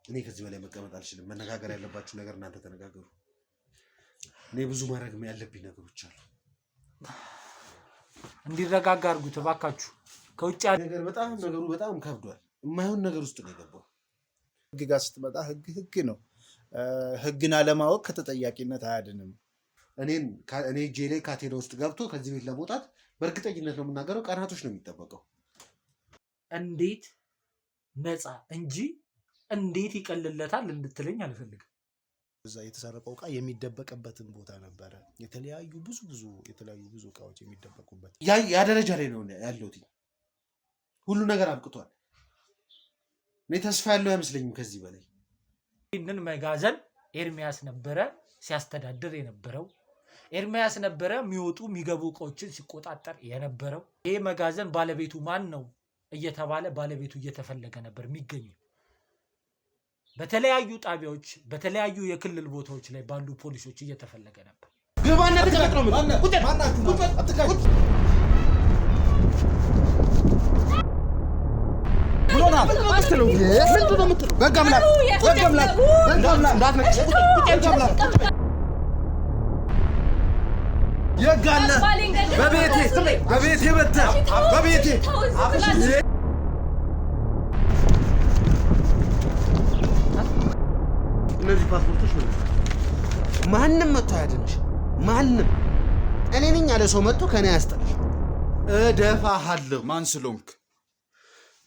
እኔ ከዚህ በላይ መቀመጥ አልችልም መነጋገር ያለባችሁ ነገር እናንተ ተነጋገሩ እኔ ብዙ ማድረግ ያለብኝ ነገሮች አሉ እንዲረጋጋ አድርጉት እባካችሁ ከውጭ ነገር ነገሩ በጣም ከብዷል የማይሆን ነገር ውስጥ ነው የገባው ህግ ጋር ስትመጣ ህግ ነው ህግን አለማወቅ ከተጠያቂነት አያድንም እኔ ጄሌ ካቴና ውስጥ ገብቶ ከዚህ ቤት ለመውጣት በእርግጠኝነት ነው የምናገረው ቀናቶች ነው የሚጠበቀው እንዴት ነፃ እንጂ እንዴት ይቀልለታል እንድትለኝ አልፈልግም እዛ የተሰረቀው ዕቃ የሚደበቅበትን ቦታ ነበረ የተለያዩ ብዙ ዕቃዎች የሚደበቁበት ያ ደረጃ ላይ ነው ያለውት ሁሉ ነገር አብቅቷል እኔ ተስፋ ያለው አይመስለኝም ከዚህ በላይ ይህንን መጋዘን ኤርሚያስ ነበረ ሲያስተዳድር የነበረው ኤርሚያስ ነበረ የሚወጡ የሚገቡ ዕቃዎችን ሲቆጣጠር የነበረው ይሄ መጋዘን ባለቤቱ ማን ነው እየተባለ ባለቤቱ እየተፈለገ ነበር የሚገኘው በተለያዩ ጣቢያዎች በተለያዩ የክልል ቦታዎች ላይ ባሉ ፖሊሶች እየተፈለገ ነበር ግባና ተቀመጥ ነው ቁጭ እነዚህ ፓስፖርቶች ነው ማንንም መጥቶ ያድንሽ ማንንም እኔ ነኝ ያለ ሰው መጥቶ ከኔ ያስጠልሽ እደፋሃለሁ ማን ስለሆንክ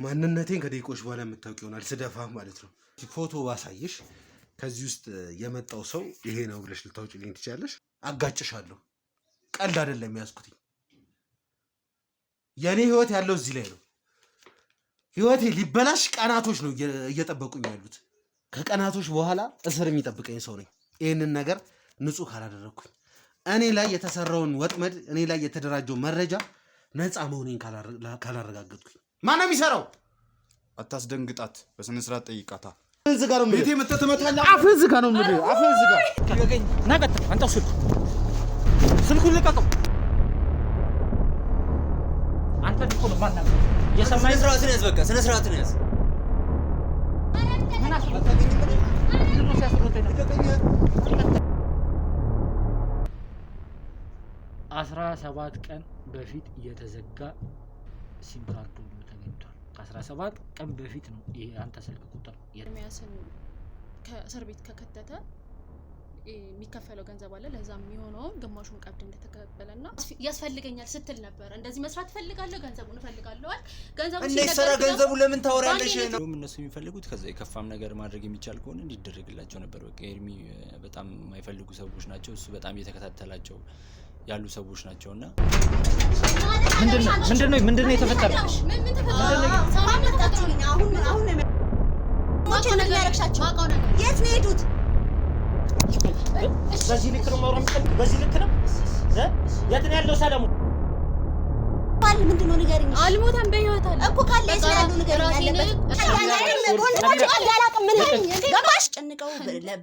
ማንነቴን ከደቂቆች በኋላ የምታውቅ ይሆናል ስደፋ ማለት ነው ፎቶ ባሳይሽ ከዚህ ውስጥ የመጣው ሰው ይሄ ነው ብለሽ ልታውጪልኝ ትችያለሽ አጋጭሻለሁ ቀልድ አይደለም ያስኩት የኔ ህይወት ያለው እዚህ ላይ ነው ህይወቴ ሊበላሽ ቀናቶች ነው እየጠበቁኝ ያሉት ከቀናቶች በኋላ እስር የሚጠብቀኝ ሰው ነኝ ይሄንን ነገር ንጹህ ካላደረኩኝ እኔ ላይ የተሰራውን ወጥመድ እኔ ላይ የተደራጀው መረጃ ነፃ መሆኔን ካላረጋገጥኩኝ ማን ነው የሚሰራው አታስደንግጣት በስነ ስርዓት ጠይቃታ እዚህ ጋር ነው ቤቴ መተተመታለህ አፍ እዚህ ጋር ነው ምንድነው አፍ እዚህ ጋር ከገኝ ናቀጥ አንተው ስልኩን ልቀቀው አንተ እኮ ነው ማን ነው የሰማይ ስነ ስርዓት ነው በቃ ስነ ስርዓት ነው 17 ቀን በፊት የተዘጋ ሲም ካርድ ሁሉ ተገኝቷል። ከ17 ቀን በፊት ነው ይሄ አንተ ስልክ ቁጥር ኤርሚያስን ከእስር ቤት ከከተተ የሚከፈለው ገንዘብ አለ ለዛም የሚሆነው ግማሹን ቀብድ እንደተቀበለና ያስፈልገኛል ስትል ነበር እንደዚህ መስራት ፈልጋለሁ ገንዘቡን ፈልጋለሁ ገንዘቡን ሲነገር ገንዘቡ ለምን ታወራለሽ ነው እነሱ የሚፈልጉት ከዛ የከፋም ነገር ማድረግ የሚቻል ከሆነ እንዲደረግላቸው ነበር በቃ ኤርሚ በጣም የማይፈልጉ ሰዎች ናቸው እሱ በጣም እየተከታተላቸው ያሉ ሰዎች ናቸውና ምንድነው የተፈጠረው ምን ተፈጠረ ሰማምታችሁኝ አሁን ማቆ ነገር ያረክሻቸው ማቆ ነገር የት ነው ሄዱት በዚህ ልክ ነው ማውራም በዚህ ልክ ነው የት ነው ያለው ሰለሞን ባል ምንድነው ንገሪኝ አልሞተም በህይወት አለ እኮ ካለ ያለው ንገሪኝ ገባሽ ጨንቀው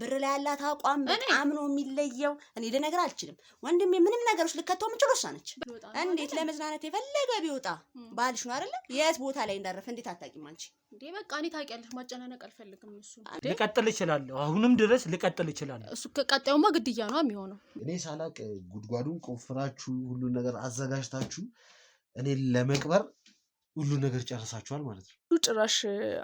ብር ላይ ያላት አቋም በጣም ነው የሚለየው እኔ ለነገር አልችልም ወንድሜ ምንም ነገሮች ልከተው ምንጭሎሽ ነች እንዴት ለመዝናናት የፈለገ ቢወጣ ባልሽ ነው አይደል የት ቦታ ላይ እንዳረፈ እንዴት አታቂም አንቺ እንዴ በቃ እኔ ታውቂያለሽ ማጨናነቅ አልፈልግም እሱ ልቀጥል ይችላል አሁንም ድረስ ልቀጥል ይችላል እሱ ከቀጣዩማ ግድያ ነው የሚሆነው እኔ ሳላቅ ጉድጓዱን ቆፍራችሁ ሁሉ ነገር አዘጋጅታችሁ እኔ ለመቅበር ሁሉ ነገር ጨርሳችኋል ማለት ነው ጭራሽ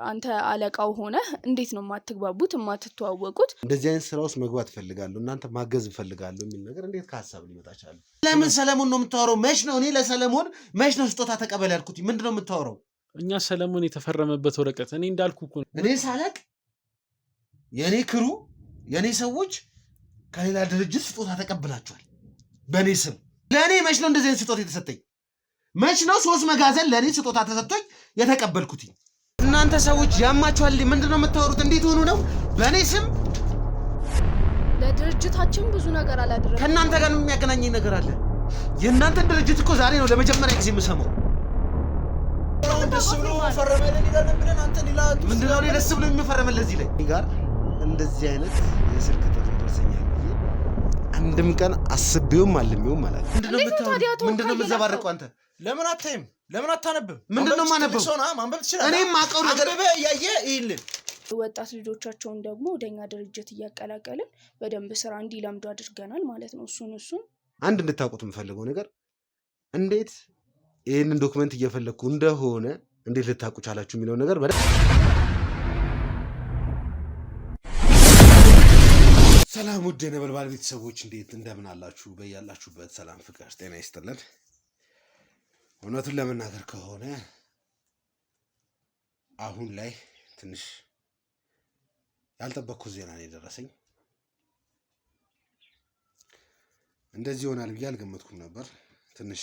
አንተ አለቃው ሆነ እንዴት ነው ማትግባቡት ማትተዋወቁት እንደዚህ አይነት ስራ ውስጥ መግባት ፈልጋለሁ እናንተ ማገዝ ፈልጋለሁ የሚል ነገር እንዴት ከሐሳብ ሊመጣ ቻለ ለምን ሰለሞን ነው የምታወራው መች ነው እኔ ለሰለሞን መች ነው ስጦታ ተቀበል ያልኩት ምንድነው የምታወራው እኛ ሰለሞን የተፈረመበት ወረቀት እኔ እንዳልኩ እኮ እኔ ሳላቅ የኔ ክሩ የኔ ሰዎች ከሌላ ድርጅት ስጦታ ተቀብላችኋል በኔ ስም ለኔ መች ነው እንደዚህ አይነት ስጦታ የተሰጠኝ መች ነው 3 መጋዘን ለኔ ስጦታ ተሰጥቶኝ የተቀበልኩት እናንተ ሰዎች ያማችኋል ምንድነው የምታወሩት እንዴት ሆኖ ነው በኔ ስም ለድርጅታችን ብዙ ነገር አላደረገም ከናንተ ጋር ነው የሚያገናኘኝ ነገር አለ የናንተ ድርጅት እኮ ዛሬ ነው ለመጀመሪያ ጊዜ የምሰማው ደስ ብሎ ፈረመልን ይላል ብለን አንተ ሌላ ምንድነው ደስ ብሎ የሚፈረመል ለዚህ ላይ ጋር እንደዚህ አይነት የስልክ ጥሪ ደርሰኛል አንድም ቀን አስቤውም አልሜውም ማለት ምንድነው የምትዘባርቀው አንተ ለምን አታይም ለምን አታነብም ምንድነው ማነበው ሰውና ማንበብ ትችላለህ እኔም ማቀው ነገር አገበ ያየ ይልን ወጣት ልጆቻቸውን ደግሞ ወደኛ ድርጅት እያቀላቀልን በደንብ ስራ እንዲለምዱ አድርገናል ማለት ነው። እሱን አንድ እንድታውቁት የምፈልገው ነገር እንዴት ይህንን ዶክመንት እየፈለግኩ እንደሆነ እንዴት ልታውቁ ቻላችሁ የሚለው ነገር ሰላም ውድ የነበልባል ቤተሰቦች እንዴት እንደምን አላችሁ? በያላችሁበት ሰላም፣ ፍቅር፣ ጤና ይስጥልን። እውነቱን ለመናገር ከሆነ አሁን ላይ ትንሽ ያልጠበቅኩት ዜና ነው የደረሰኝ። እንደዚህ ይሆናል ብዬ አልገመትኩም ነበር። ትንሽ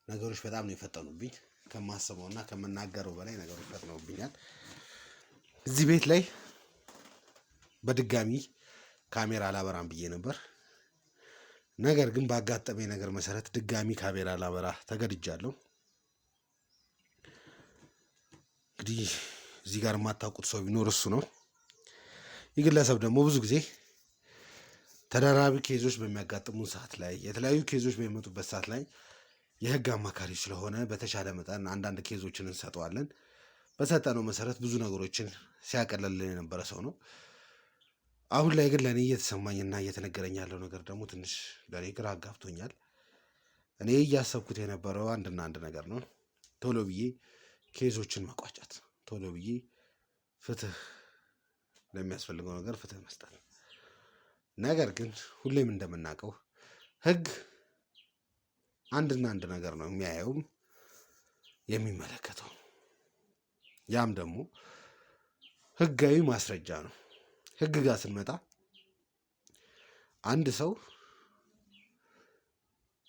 ነገሮች በጣም ነው የፈጠኑብኝ። ከማስበውና ከመናገረው በላይ ነገሮች ፈጥነውብኛል። እዚህ ቤት ላይ በድጋሚ ካሜራ አላበራም ብዬ ነበር። ነገር ግን ባጋጠመኝ ነገር መሰረት ድጋሚ ካሜራ ላበራ ተገድጃለሁ። እንግዲህ እዚህ ጋር የማታውቁት ሰው ቢኖር እሱ ነው። ይህ ግለሰብ ደግሞ ብዙ ጊዜ ተደራራቢ ኬዞች በሚያጋጥሙን ሰዓት ላይ የተለያዩ ኬዞች በሚመጡበት ሰዓት ላይ የህግ አማካሪ ስለሆነ በተሻለ መጠን አንዳንድ ኬዞችን እንሰጠዋለን። በሰጠነው መሰረት ብዙ ነገሮችን ሲያቀለልን የነበረ ሰው ነው። አሁን ላይ ግን ለእኔ እየተሰማኝና እየተነገረኝ ያለው ነገር ደግሞ ትንሽ ለእኔ ግራ አጋብቶኛል። እኔ እያሰብኩት የነበረው አንድና አንድ ነገር ነው። ቶሎ ብዬ ኬዞችን መቋጨት፣ ቶሎ ብዬ ፍትህ ለሚያስፈልገው ነገር ፍትህ መስጠት። ነገር ግን ሁሌም እንደምናውቀው ህግ አንድና አንድ ነገር ነው የሚያየውም የሚመለከተው። ያም ደግሞ ህጋዊ ማስረጃ ነው። ህግ ጋር ስንመጣ አንድ ሰው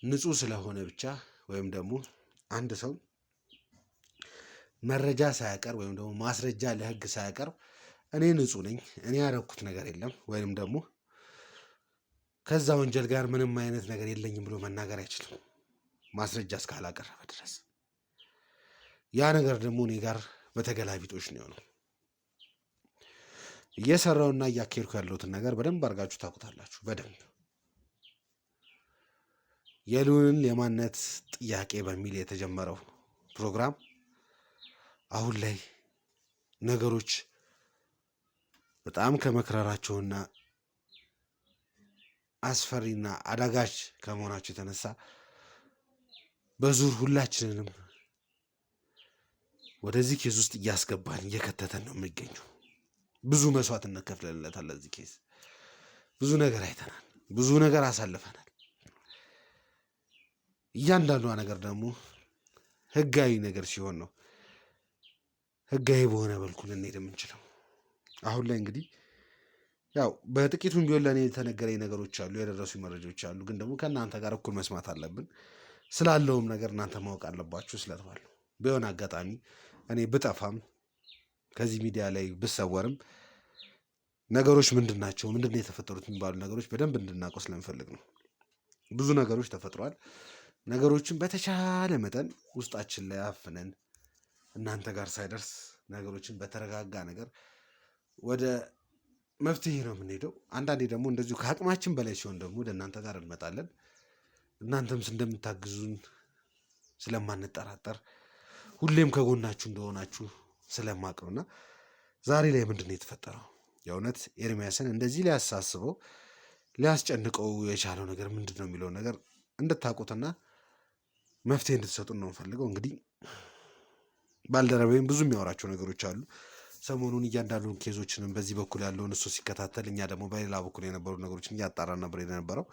ንጹህ ስለሆነ ብቻ ወይም ደግሞ አንድ ሰው መረጃ ሳያቀርብ ወይም ደግሞ ማስረጃ ለህግ ሳያቀርብ እኔ ንጹህ ነኝ፣ እኔ ያደረኩት ነገር የለም ወይም ደግሞ ከዛ ወንጀል ጋር ምንም አይነት ነገር የለኝም ብሎ መናገር አይችልም፣ ማስረጃ እስካላቀረበ ድረስ። ያ ነገር ደግሞ እኔ ጋር በተገላቢጦሽ ነው የሆነው። እየሰራውና እያካሄድኩ ያለሁትን ነገር በደንብ አድርጋችሁ ታውቁታላችሁ። በደንብ የልዑልን የማንነት ጥያቄ በሚል የተጀመረው ፕሮግራም አሁን ላይ ነገሮች በጣም ከመክረራቸውና አስፈሪና አዳጋች ከመሆናቸው የተነሳ በዙር ሁላችንንም ወደዚህ ኬዝ ውስጥ እያስገባን እየከተተን ነው የሚገኘው። ብዙ መስዋዕትነት ከፍለንለታል። ለዚህ ኬዝ ብዙ ነገር አይተናል፣ ብዙ ነገር አሳልፈናል። እያንዳንዷ ነገር ደግሞ ህጋዊ ነገር ሲሆን ነው ህጋዊ በሆነ መልኩ ልንሄድ የምንችለው። አሁን ላይ እንግዲህ ያው በጥቂቱም ቢሆን ለእኔ የተነገረኝ ነገሮች አሉ፣ የደረሱ መረጃዎች አሉ። ግን ደግሞ ከእናንተ ጋር እኩል መስማት አለብን። ስላለውም ነገር እናንተ ማወቅ አለባችሁ ስለተባለ ቢሆን አጋጣሚ እኔ ብጠፋም ከዚህ ሚዲያ ላይ ብሰወርም ነገሮች ምንድን ናቸው፣ ምንድን ነው የተፈጠሩት የሚባሉ ነገሮች በደንብ እንድናውቀው ስለምፈልግ ነው። ብዙ ነገሮች ተፈጥሯል። ነገሮችን በተቻለ መጠን ውስጣችን ላይ አፍነን እናንተ ጋር ሳይደርስ ነገሮችን በተረጋጋ ነገር ወደ መፍትሄ ነው የምንሄደው። አንዳንዴ ደግሞ እንደዚሁ ከአቅማችን በላይ ሲሆን ደግሞ ወደ እናንተ ጋር እንመጣለን። እናንተም እንደምታግዙን ስለማንጠራጠር ሁሌም ከጎናችሁ እንደሆናችሁ ስለማቅ ነውና ዛሬ ላይ ምንድን ነው የተፈጠረው? የእውነት ኤርሚያስን እንደዚህ ሊያሳስበው ሊያስጨንቀው የቻለው ነገር ምንድን ነው የሚለውን ነገር እንድታውቁትና መፍትሄ እንድትሰጡን ነው የምፈልገው። እንግዲህ ባልደረባይም ብዙ የሚያወራቸው ነገሮች አሉ። ሰሞኑን እያንዳንዱ ኬዞችንም በዚህ በኩል ያለውን እሱ ሲከታተል፣ እኛ ደግሞ በሌላ በኩል የነበሩ ነገሮችን እያጣራን ነበር የነበረው።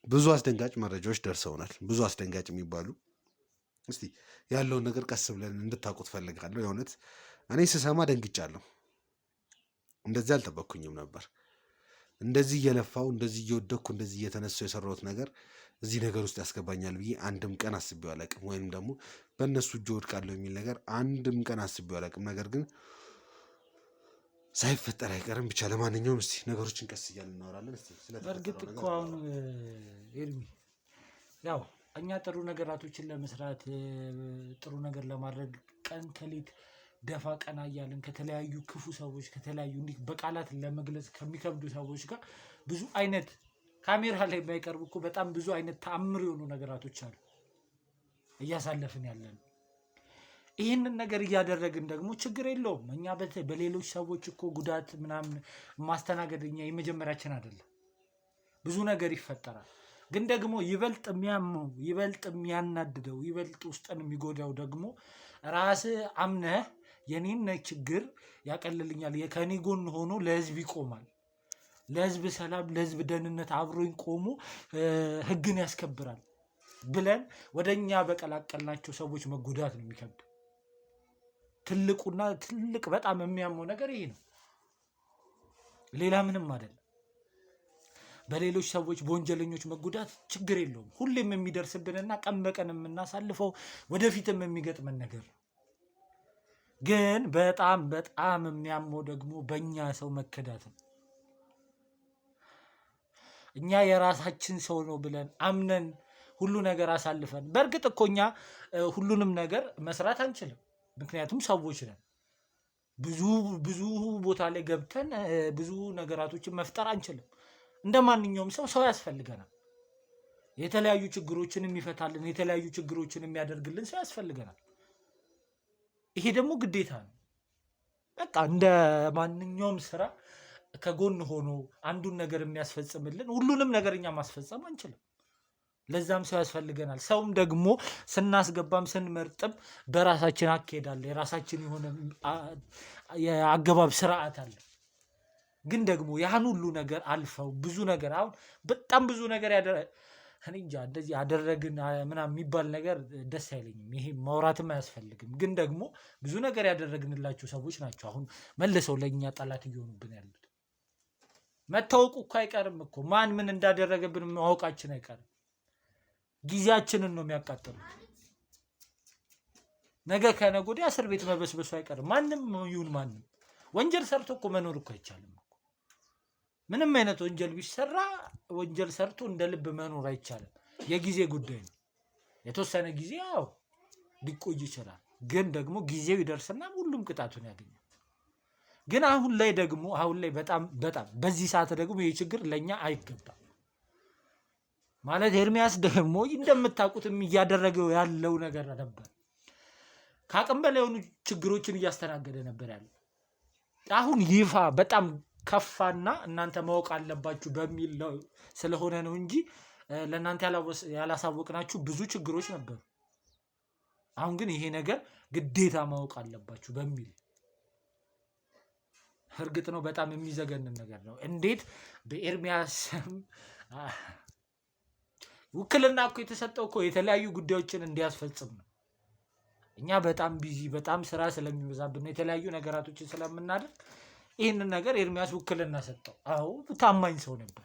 ብዙ አስደንጋጭ መረጃዎች ደርሰውናል። ብዙ አስደንጋጭ የሚባሉ እስቲ ያለውን ነገር ቀስ ብለን እንድታውቁት ፈልጋለሁ። የእውነት እኔ ስሰማ ደንግጫለሁ። እንደዚህ አልጠበቅኩኝም ነበር። እንደዚህ እየለፋው እንደዚህ እየወደኩ እንደዚህ እየተነሳው የሰራሁት ነገር እዚህ ነገር ውስጥ ያስገባኛል ብዬ አንድም ቀን አስቤው አላውቅም። ወይም ደግሞ በእነሱ እጅ ወድቃለሁ የሚል ነገር አንድም ቀን አስቤው አላውቅም። ነገር ግን ሳይፈጠር አይቀርም። ብቻ ለማንኛውም እስቲ ነገሮችን ቀስ እያልን እናወራለን። በእርግጥ እኮ አሁን ኤርሚ ያው እኛ ጥሩ ነገራቶችን ለመስራት ጥሩ ነገር ለማድረግ ቀን ከሌት ደፋ ቀና እያለን ከተለያዩ ክፉ ሰዎች ከተለያዩ እንዲህ በቃላት ለመግለጽ ከሚከብዱ ሰዎች ጋር ብዙ አይነት ካሜራ ላይ የማይቀርቡ እኮ በጣም ብዙ አይነት ተአምር የሆኑ ነገራቶች አሉ እያሳለፍን ያለን። ይህንን ነገር እያደረግን ደግሞ ችግር የለውም። እኛ በሌሎች ሰዎች እኮ ጉዳት ምናምን ማስተናገድ እኛ የመጀመሪያችን አይደለም። ብዙ ነገር ይፈጠራል። ግን ደግሞ ይበልጥ የሚያመው ይበልጥ የሚያናድደው ይበልጥ ውስጥን የሚጎዳው ደግሞ ራስህ አምነህ የኔን ችግር ያቀልልኛል ከኔ ጎን ሆኖ ለህዝብ ይቆማል፣ ለህዝብ ሰላም ለህዝብ ደህንነት አብሮኝ ቆሞ ህግን ያስከብራል ብለን ወደኛ በቀላቀልናቸው ሰዎች መጎዳት ነው የሚከብድ። ትልቁና ትልቅ በጣም የሚያመው ነገር ይሄ ነው። ሌላ ምንም አይደለም። በሌሎች ሰዎች በወንጀለኞች መጎዳት ችግር የለውም። ሁሌም የሚደርስብንና ቀን በቀን የምናሳልፈው ወደፊትም የሚገጥመን ነገር ነው። ግን በጣም በጣም የሚያመው ደግሞ በእኛ ሰው መከዳት ነው። እኛ የራሳችን ሰው ነው ብለን አምነን ሁሉ ነገር አሳልፈን፣ በእርግጥ እኮ እኛ ሁሉንም ነገር መስራት አንችልም። ምክንያቱም ሰዎች ነን። ብዙ ቦታ ላይ ገብተን ብዙ ነገራቶችን መፍጠር አንችልም። እንደ ማንኛውም ሰው ያስፈልገናል። የተለያዩ ችግሮችን የሚፈታልን የተለያዩ ችግሮችን የሚያደርግልን ሰው ያስፈልገናል። ይሄ ደግሞ ግዴታ ነው። በቃ እንደ ማንኛውም ስራ ከጎን ሆኖ አንዱን ነገር የሚያስፈጽምልን ሁሉንም ነገር እኛ ማስፈጸም አንችልም። ለዛም ሰው ያስፈልገናል። ሰውም ደግሞ ስናስገባም ስንመርጥም በራሳችን አካሄዳለ፣ የራሳችን የሆነ የአገባብ ስርዓት አለ። ግን ደግሞ ያን ሁሉ ነገር አልፈው ብዙ ነገር አሁን በጣም ብዙ ነገር እኔ እንጃ እንደዚህ ያደረግን ምናምን የሚባል ነገር ደስ አይለኝም። ይሄ ማውራትም አያስፈልግም። ግን ደግሞ ብዙ ነገር ያደረግንላቸው ሰዎች ናቸው አሁን መልሰው ለእኛ ጠላት እየሆኑብን ያሉት። መታወቁ እኮ አይቀርም እኮ ማን ምን እንዳደረገብን ማወቃችን አይቀርም። ጊዜያችንን ነው የሚያቃጥሉት። ነገ ከነገ ወዲያ እስር ቤት መበስበሱ አይቀርም። ማንም ይሁን ማንም ወንጀል ሰርቶ እኮ መኖር እኮ አይቻልም። ምንም አይነት ወንጀል ቢሰራ ወንጀል ሰርቶ እንደ ልብ መኖር አይቻልም። የጊዜ ጉዳይ ነው። የተወሰነ ጊዜ ያው ሊቆይ ይችላል። ግን ደግሞ ጊዜው ይደርስና ሁሉም ቅጣቱን ያገኛል። ግን አሁን ላይ በጣም በዚህ ሰዓት ደግሞ ይህ ችግር ለኛ አይገባም። ማለት ኤርሚያስ ደግሞ እንደምታውቁት እያደረገው ያለው ነገር ነበር። ከአቅም በላይ የሆኑ ችግሮችን እያስተናገደ ነበር ያለው። አሁን ይፋ በጣም ከፋና እናንተ ማወቅ አለባችሁ በሚል ስለሆነ ነው እንጂ ለእናንተ ያላሳወቅናችሁ ብዙ ችግሮች ነበሩ። አሁን ግን ይሄ ነገር ግዴታ ማወቅ አለባችሁ በሚል እርግጥ ነው በጣም የሚዘገንን ነገር ነው። እንዴት በኤርሚያስ ውክልና እኮ የተሰጠው እኮ የተለያዩ ጉዳዮችን እንዲያስፈጽም ነው። እኛ በጣም ቢዚ በጣም ስራ ስለሚበዛብን የተለያዩ ነገራቶችን ስለምናደርግ ይህንን ነገር ኤርሚያስ ውክልና ሰጠው። አዎ ታማኝ ሰው ነበር።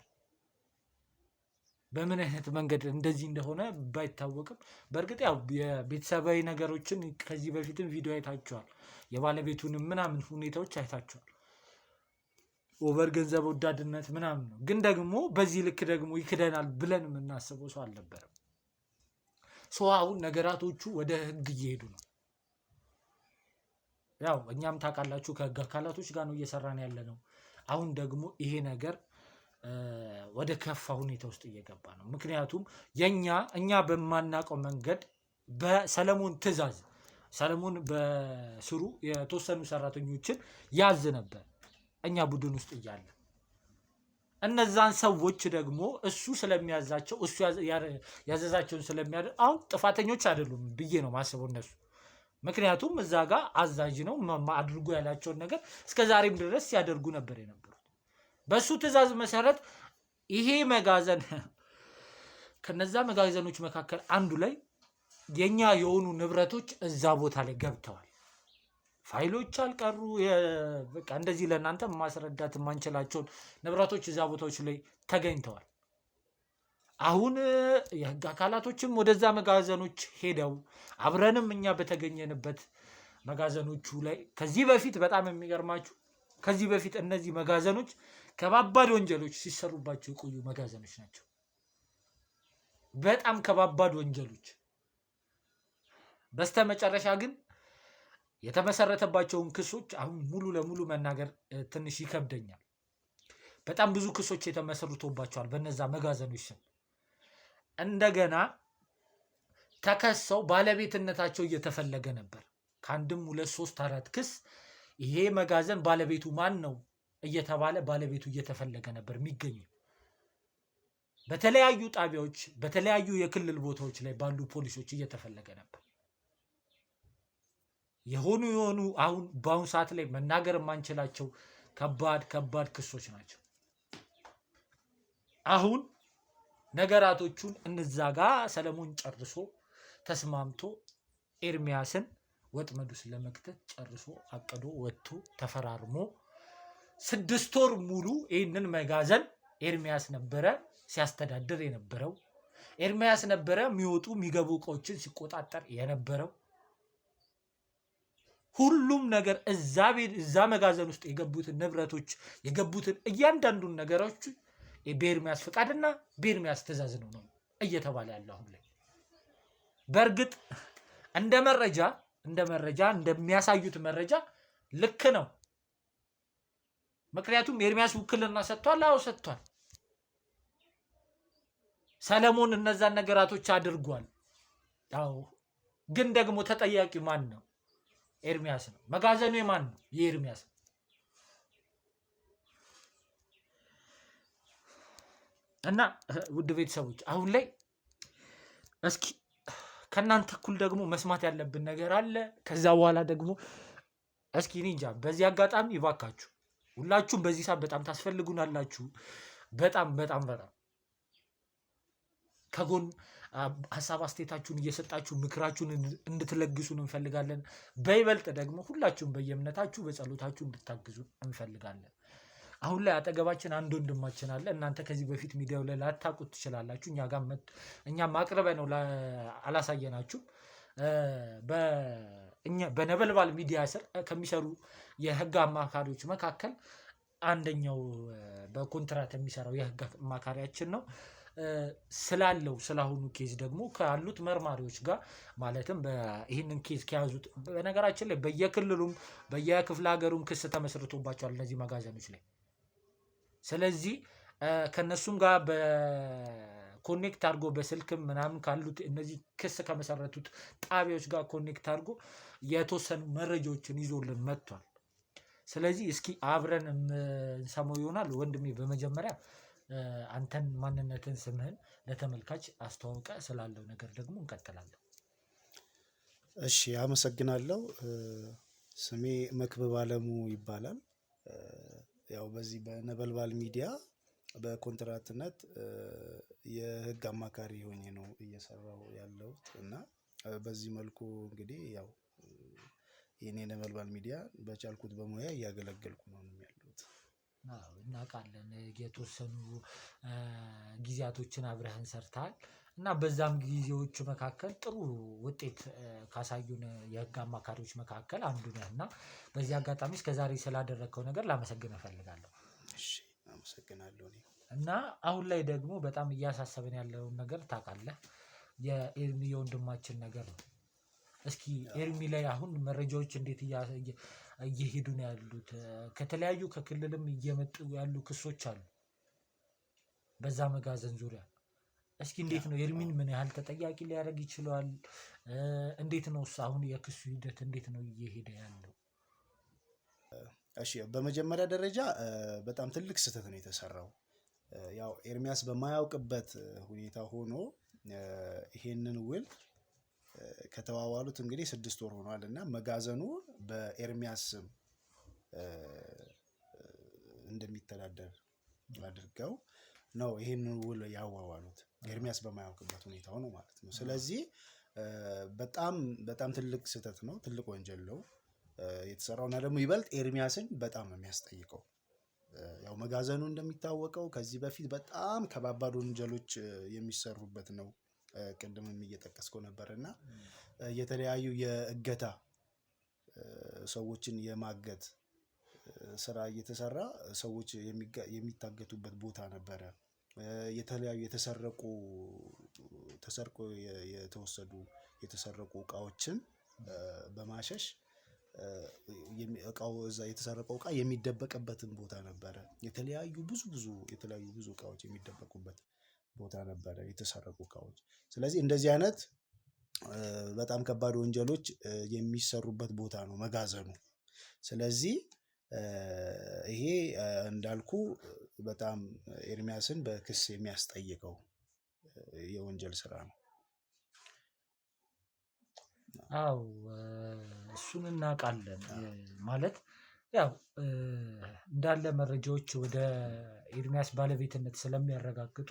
በምን አይነት መንገድ እንደዚህ እንደሆነ ባይታወቅም በእርግጥ ያው የቤተሰባዊ ነገሮችን ከዚህ በፊትም ቪዲዮ አይታችኋል። የባለቤቱንም ምናምን ሁኔታዎች አይታችኋል። ኦቨር ገንዘብ ወዳድነት ምናምን ነው። ግን ደግሞ በዚህ ልክ ደግሞ ይክደናል ብለን የምናስበው ሰው አልነበረም። ሰው አሁን ነገራቶቹ ወደ ህግ እየሄዱ ነው። ያው እኛም ታውቃላችሁ ከህግ አካላቶች ጋር ነው እየሰራን ያለ ነው። አሁን ደግሞ ይሄ ነገር ወደ ከፋ ሁኔታ ውስጥ እየገባ ነው። ምክንያቱም እኛ በማናውቀው መንገድ በሰለሞን ትዕዛዝ ሰለሞን በስሩ የተወሰኑ ሰራተኞችን ያዝ ነበር እኛ ቡድን ውስጥ እያለ። እነዛን ሰዎች ደግሞ እሱ ስለሚያዛቸው እሱ ያዘዛቸውን ስለሚያደርግ አሁን ጥፋተኞች አይደሉም ብዬ ነው ማስበው እነሱ። ምክንያቱም እዛ ጋር አዛዥ ነው አድርጎ ያላቸውን ነገር እስከ ዛሬም ድረስ ሲያደርጉ ነበር የነበሩት። በሱ ትዕዛዝ መሰረት ይሄ መጋዘን ከነዛ መጋዘኖች መካከል አንዱ ላይ የኛ የሆኑ ንብረቶች እዛ ቦታ ላይ ገብተዋል። ፋይሎች አልቀሩ። በቃ እንደዚህ ለእናንተ ማስረዳት የማንችላቸውን ንብረቶች እዛ ቦታዎች ላይ ተገኝተዋል። አሁን የህግ አካላቶችም ወደዛ መጋዘኖች ሄደው አብረንም እኛ በተገኘንበት መጋዘኖቹ ላይ ከዚህ በፊት በጣም የሚገርማችሁ ከዚህ በፊት እነዚህ መጋዘኖች ከባባድ ወንጀሎች ሲሰሩባቸው የቆዩ መጋዘኖች ናቸው። በጣም ከባባድ ወንጀሎች በስተመጨረሻ ግን የተመሰረተባቸውን ክሶች አሁን ሙሉ ለሙሉ መናገር ትንሽ ይከብደኛል። በጣም ብዙ ክሶች የተመሰረቱባቸዋል በነዛ መጋዘኖች ስም። እንደገና ተከሰው ባለቤትነታቸው እየተፈለገ ነበር ከአንድም 2 3 4 ክስ ይሄ መጋዘን ባለቤቱ ማን ነው እየተባለ ባለቤቱ እየተፈለገ ነበር የሚገኘው። በተለያዩ ጣቢያዎች በተለያዩ የክልል ቦታዎች ላይ ባሉ ፖሊሶች እየተፈለገ ነበር። የሆኑ አሁን በአሁኑ ሰዓት ላይ መናገር የማንችላቸው ከባድ ክሶች ናቸው። አሁን ነገራቶቹን እንዛጋ ሰለሞን ጨርሶ ተስማምቶ ኤርሚያስን ወጥመዱ ለመክተት ጨርሶ አቅዶ ወጥቶ ተፈራርሞ 6 ወር ሙሉ ይህንን መጋዘን ኤርሚያስ ነበረ ሲያስተዳድር የነበረው። ኤርሚያስ ነበረ የሚወጡ የሚገቡ እቃዎችን ሲቆጣጠር የነበረው። ሁሉም ነገር እዛ መጋዘን ውስጥ የገቡትን ንብረቶች የገቡትን እያንዳንዱን ነገሮች በኤርሚያስ ፍቃድና በኤርሚያስ ትእዛዝ ነው እየተባለ ያለው አሁን ላይ። በእርግጥ እንደ መረጃ እንደሚያሳዩት መረጃ ልክ ነው። ምክንያቱም ኤርሚያስ ውክልና ሰጥቷል። አዎ ሰጥቷል። ሰለሞን እነዛን ነገራቶች አድርጓል። አዎ ግን ደግሞ ተጠያቂ ማን ነው? ኤርሚያስ ነው። መጋዘኑ የማን ነው? የኤርሚያስ። እና ውድ ቤተሰቦች አሁን ላይ እስኪ ከእናንተ እኩል ደግሞ መስማት ያለብን ነገር አለ። ከዛ በኋላ ደግሞ እስኪ እኔ እንጃ። በዚህ አጋጣሚ ይባካችሁ ሁላችሁም በዚህ ሰዓት በጣም ታስፈልጉናላችሁ። በጣም ከጎን ሀሳብ አስተያየታችሁን እየሰጣችሁ ምክራችሁን እንድትለግሱን እንፈልጋለን። በይበልጥ ደግሞ ሁላችሁም በየእምነታችሁ በጸሎታችሁ እንድታግዙ እንፈልጋለን። አሁን ላይ አጠገባችን አንድ ወንድማችን አለ። እናንተ ከዚህ በፊት ሚዲያው ላይ ላታውቁት ትችላላችሁ። እኛም አቅርበ ነው አላሳየናችሁም። በነበልባል ሚዲያ ስር ከሚሰሩ የህግ አማካሪዎች መካከል አንደኛው በኮንትራት የሚሰራው የህግ አማካሪያችን ነው። ስላሁኑ ኬዝ ደግሞ ካሉት መርማሪዎች ጋር ማለትም ይህንን ኬዝ ከያዙት በነገራችን ላይ በየክልሉም በየክፍለ ሀገሩም ክስ ተመስርቶባቸዋል እነዚህ መጋዘኖች ላይ። ስለዚህ ከነሱም ጋር በኮኔክት አድርጎ በስልክም ምናምን ካሉት እነዚህ ክስ ከመሰረቱት ጣቢያዎች ጋር ኮኔክት አድርጎ የተወሰኑ መረጃዎችን ይዞልን መጥቷል። ስለዚህ እስኪ አብረን እንሰማው ይሆናል። ወንድሜ በመጀመሪያ አንተን ማንነትን ስምህን ለተመልካች አስተዋውቀ ስላለው ነገር ደግሞ እንቀጥላለን። እሺ አመሰግናለሁ። ስሜ መክብብ አለሙ ይባላል። ያው በዚህ በነበልባል ሚዲያ በኮንትራትነት የህግ አማካሪ ሆኜ ነው እየሰራው ያለው እና በዚህ መልኩ እንግዲህ ያው የኔ ነበልባል ሚዲያ በቻልኩት በሙያ እያገለገልኩ ነው ያለሁት። እናውቃለን የተወሰኑ ጊዜያቶችን አብረህን ሰርተሃል እና በዛም ጊዜዎች መካከል ጥሩ ውጤት ካሳዩን የህግ አማካሪዎች መካከል አንዱ ነህ እና በዚህ አጋጣሚ እስከዛሬ ስላደረግከው ነገር ላመሰግን እፈልጋለሁ። እሺ አመሰግናለሁ። እና አሁን ላይ ደግሞ በጣም እያሳሰበን ያለውን ነገር ታውቃለህ፣ የኤርሚ የወንድማችን ነገር ነው። እስኪ ኤርሚ ላይ አሁን መረጃዎች እንዴት እየሄዱ ነው ያሉት? ከተለያዩ ከክልልም እየመጡ ያሉ ክሶች አሉ በዛ መጋዘን ዙሪያ። እስኪ እንዴት ነው ኤርሚን ምን ያህል ተጠያቂ ሊያደርግ ይችላል? እንዴት ነው አሁን የክሱ ሂደት እንዴት ነው እየሄደ ያለው? እሺ በመጀመሪያ ደረጃ በጣም ትልቅ ስህተት ነው የተሰራው። ያው ኤርሚያስ በማያውቅበት ሁኔታ ሆኖ ይሄንን ውል ከተዋዋሉት እንግዲህ 6 ወር ሆኗል እና መጋዘኑ በኤርሚያስ ስም እንደሚተዳደር አድርገው ነው ይሄንን ውል ያዋዋሉት፣ ኤርሚያስ በማያውቅበት ሁኔታ ሆኖ ማለት ነው። ስለዚህ በጣም ትልቅ ስህተት ነው፣ ትልቅ ወንጀል ነው የተሰራውና ደግሞ ይበልጥ ኤርሚያስን በጣም ነው የሚያስጠይቀው። ያው መጋዘኑ እንደሚታወቀው ከዚህ በፊት በጣም ከባባድ ወንጀሎች የሚሰሩበት ነው። ቅድምም እየጠቀስከው ነበርና የተለያዩ የእገታ ሰዎችን የማገት ስራ እየተሰራ ሰዎች የሚታገቱበት ቦታ ነበረ። የተለያዩ ተሰርቆ የተሰረቁ እቃዎችን በማሸሽ የተሰረቀው እቃ የሚደበቅበትን ቦታ ነበረ። የተለያዩ ብዙ እቃዎች የሚደበቁበት ቦታ ነበረ፣ የተሰረቁ እቃዎች። ስለዚህ እንደዚህ አይነት በጣም ከባድ ወንጀሎች የሚሰሩበት ቦታ ነው መጋዘኑ። ስለዚህ ይሄ እንዳልኩ በጣም ኤርሚያስን በክስ የሚያስጠይቀው የወንጀል ስራ ነው። አዎ እሱን እናውቃለን። ማለት ያው እንዳለ መረጃዎች ወደ ኤርሚያስ ባለቤትነት ስለሚያረጋግጡ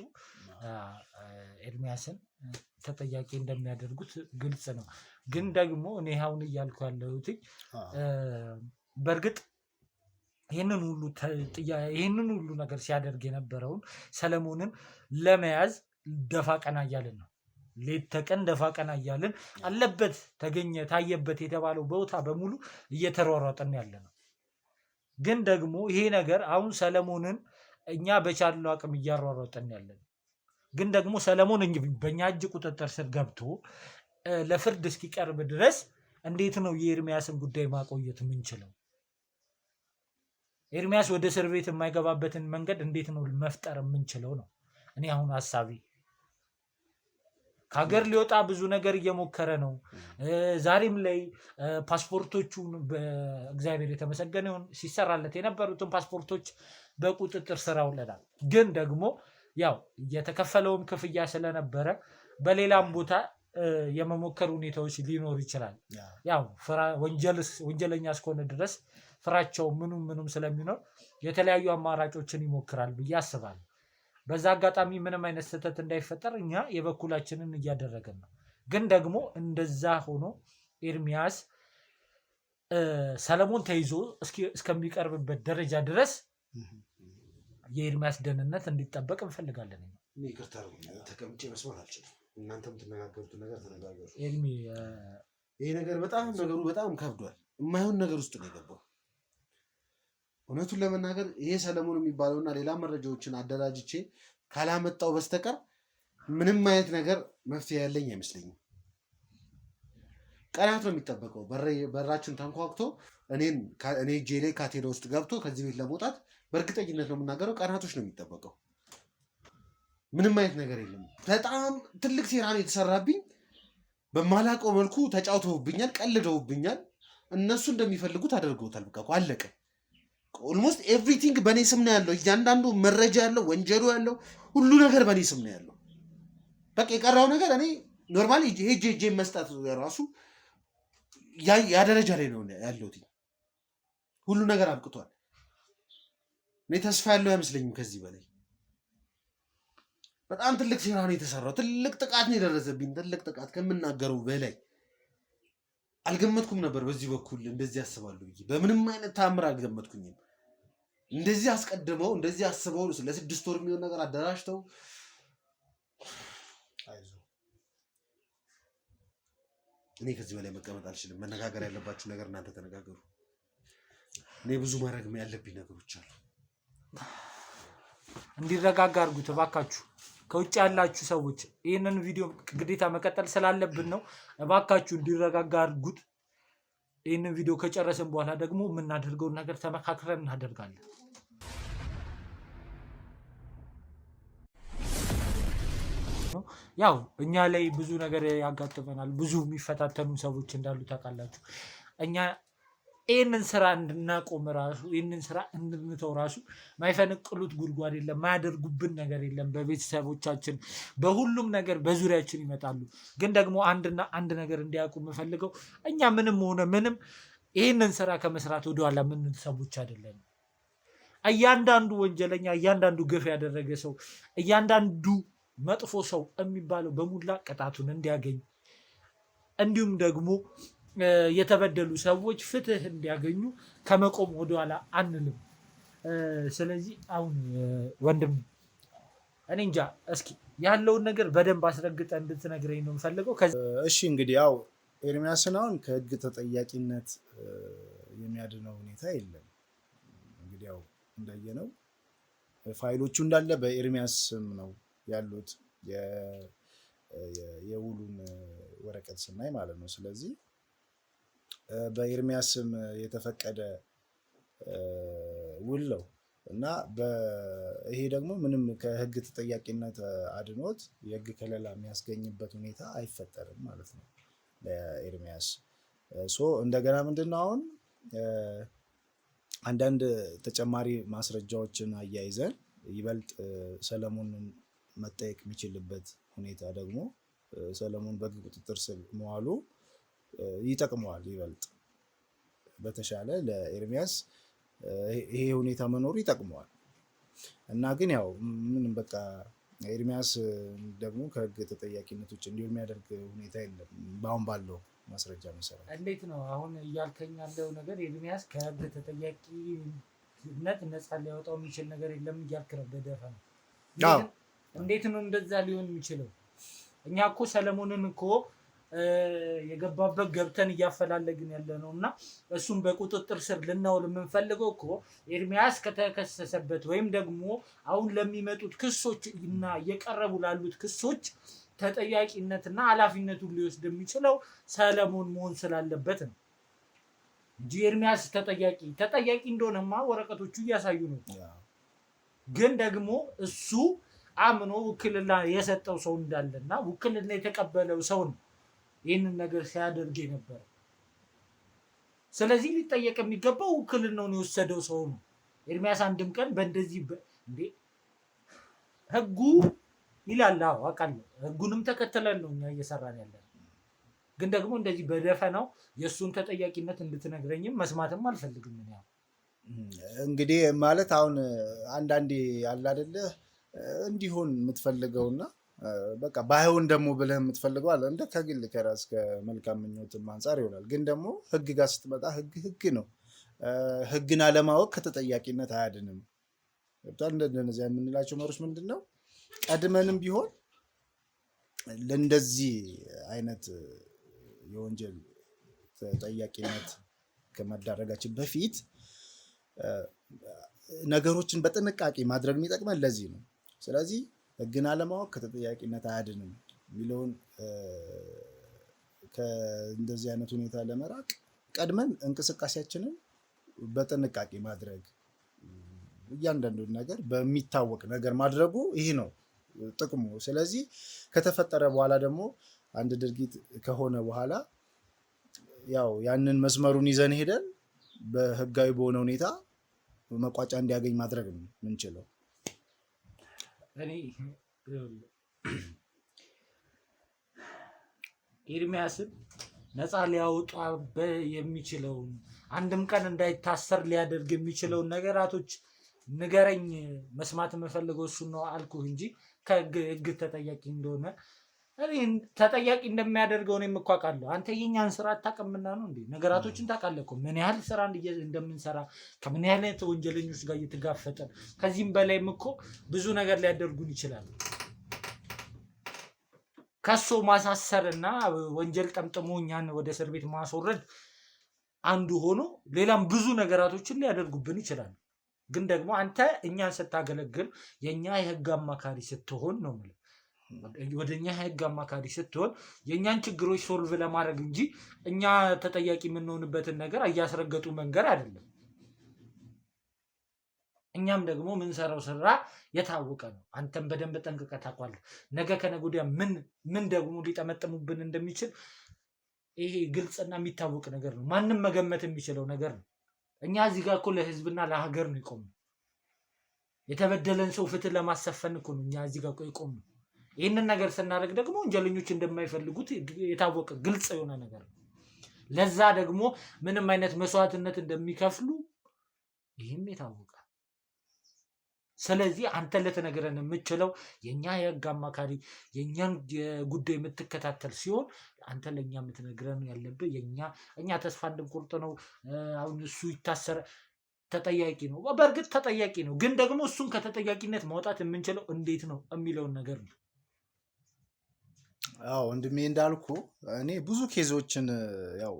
ኤርሚያስን ተጠያቂ እንደሚያደርጉት ግልጽ ነው። ግን ደግሞ እኔ አሁን እያልኩ ያለሁት በእርግጥ ይህንን ሁሉ ነገር ሲያደርግ የነበረውን ሰለሞንን ለመያዝ ደፋ ቀና እያልን ነው። ሌት ተቀን ደፋ ቀና እያልን አለበት ተገኘ ታየበት የተባለው ቦታ በሙሉ እየተሯሯጥን ያለ ነው። ግን ደግሞ ይሄ ነገር አሁን ሰለሞንን እኛ በቻልነው አቅም እያሯሯጥን ያለ ነው። ግን ደግሞ ሰለሞን በእኛ እጅ ቁጥጥር ስር ገብቶ ለፍርድ እስኪቀርብ ድረስ እንዴት ነው የኤርሚያስን ጉዳይ ማቆየት የምንችለው? ኤርሚያስ ወደ እስር ቤት የማይገባበትን መንገድ እንዴት ነው መፍጠር የምንችለው ነው እኔ አሁን ሀሳቢ። ከሀገር ሊወጣ ብዙ ነገር እየሞከረ ነው። ዛሬም ላይ ፓስፖርቶቹን በእግዚአብሔር የተመሰገነ ይሁን ሲሰራለት የነበሩትን ፓስፖርቶች በቁጥጥር ስር አውለናል። ግን ደግሞ ያው የተከፈለውም ክፍያ ስለነበረ በሌላም ቦታ የመሞከር ሁኔታዎች ሊኖሩ ይችላል። ያው ወንጀለኛ እስከሆነ ድረስ ፍራቸው ምኑም ስለሚኖር የተለያዩ አማራጮችን ይሞክራል ብዬ አስባለሁ። በዛ አጋጣሚ ምንም አይነት ስህተት እንዳይፈጠር እኛ የበኩላችንን እያደረገን ነው። ግን ደግሞ እንደዛ ሆኖ ኤርሚያስ ሰለሞን ተይዞ እስከሚቀርብበት ደረጃ ድረስ የኤርሚያስ ደህንነት እንዲጠበቅ እንፈልጋለን። ይቅርታ ተቀምጬ መስማት አልችልም። እናንተም ትነጋገሩት ነገር ተነጋገሩ። ይሄ ነገር ነገሩ በጣም ከብዷል። የማይሆን ነገር ውስጥ ነው የገባው። እውነቱን ለመናገር ይሄ ሰለሞን የሚባለውና ሌላ መረጃዎችን አደራጅቼ ካላመጣው በስተቀር ምንም አይነት ነገር መፍትሄ ያለኝ አይመስለኝም። ቀናት ነው የሚጠበቀው። በራችን ተንኳክቶ እኔ እጄ ላይ ካቴና ውስጥ ገብቶ ከዚህ ቤት ለመውጣት በእርግጠኝነት ነው የምናገረው፣ ቀናቶች ነው የሚጠበቀው። ምንም አይነት ነገር የለም። በጣም ትልቅ ሴራ ነው የተሰራብኝ። በማላውቀው መልኩ ተጫውተውብኛል፣ ቀልደውብኛል። እነሱ እንደሚፈልጉት አድርገውታል። በቃ አለቀ። ኦልሞስት ኤቭሪቲንግ በእኔ ስም ነው ያለው። እያንዳንዱ መረጃ ያለው ወንጀሉ ያለው ሁሉ ነገር በእኔ ስም ነው ያለው። በቃ የቀረው ነገር እኔ ኖርማሊ ሄጄ መስጠት ራሱ ያ ደረጃ ላይ ነው ያለሁት። ሁሉ ነገር አብቅቷል። እኔ ተስፋ ያለው አይመስለኝም ከዚህ በላይ። በጣም ትልቅ ሴራ ነው የተሰራው። ትልቅ ጥቃት ነው የደረሰብኝ። ትልቅ ጥቃት ከምናገረው በላይ አልገመትኩም ነበር። በዚህ በኩል እንደዚህ ያስባሉ ብዬ በምንም አይነት ታምር አልገመትኩኝም። እንደዚህ አስቀድመው እንደዚህ አስበው ለ6 ወር የሚሆን ነገር አደራጅተው እኔ ከዚህ በላይ መቀመጥ አልችልም። መነጋገር ያለባችሁ ነገር እናንተ ተነጋገሩ። እኔ ብዙ ማድረግ ያለብኝ ነገሮች አሉ። እንዲረጋጋ አድርጉት እባካችሁ። ከውጭ ያላችሁ ሰዎች ይህንን ቪዲዮ ግዴታ መቀጠል ስላለብን ነው። እባካችሁ እንዲረጋጋ አድርጉት። ይህንን ቪዲዮ ከጨረስን በኋላ ደግሞ የምናደርገውን ነገር ተመካክረን እናደርጋለን። ያው እኛ ላይ ብዙ ነገር ያጋጥመናል። ብዙ የሚፈታተኑ ሰዎች እንዳሉ ታውቃላችሁ። እኛ ይህንን ስራ እንድናቆም ራሱ ይህንን ስራ እንድንተው ራሱ ማይፈነቅሉት ጉድጓድ የለም፣ ማያደርጉብን ነገር የለም። በቤተሰቦቻችን በሁሉም ነገር በዙሪያችን ይመጣሉ። ግን ደግሞ አንድ ነገር እንዲያውቁ የምፈልገው እኛ ምንም ሆነ ምንም ይህንን ስራ ከመስራት ወደኋላ የምንል ሰዎች አይደለም። እያንዳንዱ ወንጀለኛ፣ እያንዳንዱ ግፍ ያደረገ ሰው፣ እያንዳንዱ መጥፎ ሰው የሚባለው በሙላ ቅጣቱን እንዲያገኝ እንዲሁም ደግሞ የተበደሉ ሰዎች ፍትህ እንዲያገኙ ከመቆም ወደኋላ አንልም። ስለዚህ አሁን ወንድም እኔ እንጃ እስኪ ያለውን ነገር በደንብ አስረግጠ እንድትነግረኝ ነው የምፈልገው። እሺ እንግዲህ ያው ኤርሚያስን አሁን ከህግ ተጠያቂነት የሚያድነው ሁኔታ የለም። እንግዲህ ያው እንደየነው ፋይሎቹ እንዳለ በኤርሚያስ ስም ነው ያሉት፣ የውሉን ወረቀት ስናይ ማለት ነው። ስለዚህ በኤርሚያስ ስም የተፈቀደ ውል ነው እና ይሄ ደግሞ ምንም ከህግ ተጠያቂነት አድኖት የህግ ከለላ የሚያስገኝበት ሁኔታ አይፈጠርም ማለት ነው ለኤርሚያስ። እንደገና ምንድነው አሁን አንዳንድ ተጨማሪ ማስረጃዎችን አያይዘን ይበልጥ ሰለሞንን መጠየቅ የሚችልበት ሁኔታ ደግሞ ሰለሞን በህግ ቁጥጥር ስር መዋሉ ይጠቅመዋል። ይበልጥ በተሻለ ለኤርሚያስ ይሄ ሁኔታ መኖሩ ይጠቅመዋል እና ግን ያው ምንም በቃ ኤርሚያስ ደግሞ ከህግ ተጠያቂነት ውጭ እንዲሁ የሚያደርግ ሁኔታ የለም በአሁን ባለው ማስረጃ መሰረት። እንዴት ነው አሁን እያልከኝ ያለው ነገር? ኤርሚያስ ከህግ ተጠያቂነት ነፃ ሊያወጣው የሚችል ነገር የለም እያልክ ነው በደፈናው? እንዴት ነው እንደዛ ሊሆን የሚችለው? እኛ እኮ ሰለሞንን እኮ የገባበት ገብተን እያፈላለግን ያለ ነው እና እሱም በቁጥጥር ስር ልናውል የምንፈልገው እኮ ኤርሚያስ ከተከሰሰበት ወይም ደግሞ አሁን ለሚመጡት ክሶች እና እየቀረቡ ላሉት ክሶች ተጠያቂነትና ኃላፊነቱን ሊወስድ የሚችለው ሰለሞን መሆን ስላለበት ነው እንጂ ኤርሚያስ ተጠያቂ እንደሆነማ ወረቀቶቹ እያሳዩ ነው። ግን ደግሞ እሱ አምኖ ውክልና የሰጠው ሰው እንዳለና ውክልና የተቀበለው ሰው ነው ይህንን ነገር ሲያደርግ የነበረ። ስለዚህ ሊጠየቅ የሚገባው ውክልናውን የወሰደው ሰው ነው። ኤርሚያስ አንድም ቀን በእንደዚህ እንዴ ህጉ ይላል። አውቃለሁ፣ ህጉንም ተከትለን ነው እኛ እየሰራን ያለን። ግን ደግሞ እንደዚህ በደፈናው የእሱን ተጠያቂነት እንድትነግረኝም መስማትም አልፈልግም። ያው እንግዲህ ማለት አሁን አንዳንዴ ያለ አይደለ እንዲሆን የምትፈልገውና በቃ ባይሆን ደግሞ ብለህ የምትፈልገው አለ እንደ ከግል ከራስ ከመልካም ምኞትም አንፃር ይሆናል። ግን ደግሞ ህግ ጋር ስትመጣ ህግ ነው። ህግን አለማወቅ ከተጠያቂነት አያድንም። እንደነዚህ የምንላቸው መሮች ምንድን ነው? ቀድመንም ቢሆን ለእንደዚህ አይነት የወንጀል ተጠያቂነት ከመዳረጋችን በፊት ነገሮችን በጥንቃቄ ማድረግ የሚጠቅመን ለዚህ ነው። ስለዚህ ህግን አለማወቅ ከተጠያቂነት አያድንም የሚለውን ከእንደዚህ አይነት ሁኔታ ለመራቅ ቀድመን እንቅስቃሴያችንን በጥንቃቄ ማድረግ፣ እያንዳንዱን ነገር በሚታወቅ ነገር ማድረጉ ይህ ነው ጥቅሙ። ስለዚህ ከተፈጠረ በኋላ ደግሞ አንድ ድርጊት ከሆነ በኋላ ያው ያንን መስመሩን ይዘን ሄደን በህጋዊ በሆነ ሁኔታ መቋጫ እንዲያገኝ ማድረግ ነው የምንችለው። እኔ ኤርሚያስን ነፃ ሊያወጣ የሚችለውን አንድም ቀን እንዳይታሰር ሊያደርግ የሚችለውን ነገራቶች ንገረኝ። መስማት የምፈልገው እሱን ነው አልኩህ እንጂ ከህግ ተጠያቂ እንደሆነ ተጠያቂ እንደሚያደርገው እኔም እኮ አውቃለሁ። አንተ የኛን ስራ አታውቅምና ነው እንዴ? ነገራቶችን ታውቃለህ እኮ ምን ያህል ስራ እንደምንሰራ ከምን ያህል ወንጀለኞች ጋር እየተጋፈጠን ከዚህም በላይም እኮ ብዙ ነገር ሊያደርጉን ይችላሉ። ከሶ ማሳሰርና ወንጀል ጠምጥሞ እኛን ወደ እስር ቤት ማስወረድ አንዱ ሆኖ ሌላም ብዙ ነገራቶችን ሊያደርጉብን ይችላሉ። ግን ደግሞ አንተ እኛን ስታገለግል የኛ የህግ አማካሪ ስትሆን ነው ማለት ወደኛ ህግ አማካሪ ስትሆን የኛን ችግሮች ሶልቭ ለማድረግ እንጂ እኛ ተጠያቂ የምንሆንበትን ነገር እያስረገጡ መንገር አይደለም። እኛም ደግሞ ምንሰራው ስራ የታወቀ ነው። አንተም በደንብ ጠንቅቀህ ታውቃለህ። ነገ ከነገ ወዲያ ምን ደግሞ ሊጠመጥሙብን እንደሚችል ይሄ ግልጽና የሚታወቅ ነገር ነው። ማንም መገመት የሚችለው ነገር ነው። እኛ እዚህ ጋር እኮ ለህዝብና ለሀገር ነው የቆምነው። የተበደለን ሰው ፍትህ ለማሰፈን እኮ ነው እኛ እዚህ ጋር የቆምነው። ይህንን ነገር ስናደርግ ደግሞ ወንጀለኞች እንደማይፈልጉት የታወቀ ግልጽ የሆነ ነገር ነው። ለዛ ደግሞ ምንም አይነት መስዋዕትነት እንደሚከፍሉ ይህም የታወቀ። ስለዚህ አንተ ልትነግረን የምችለው የኛ የህግ አማካሪ የኛን ጉዳይ የምትከታተል ሲሆን አንተ ለኛ የምትነግረን ያለብህ እኛ ተስፋ እንድንቆርጥ ነው። አሁን እሱ ይታሰረ ተጠያቂ ነው። በእርግጥ ተጠያቂ ነው፣ ግን ደግሞ እሱን ከተጠያቂነት ማውጣት የምንችለው እንዴት ነው የሚለውን ነገር ነው። አዎ ወንድሜ እንዳልኩ እኔ ብዙ ኬዞችን ያው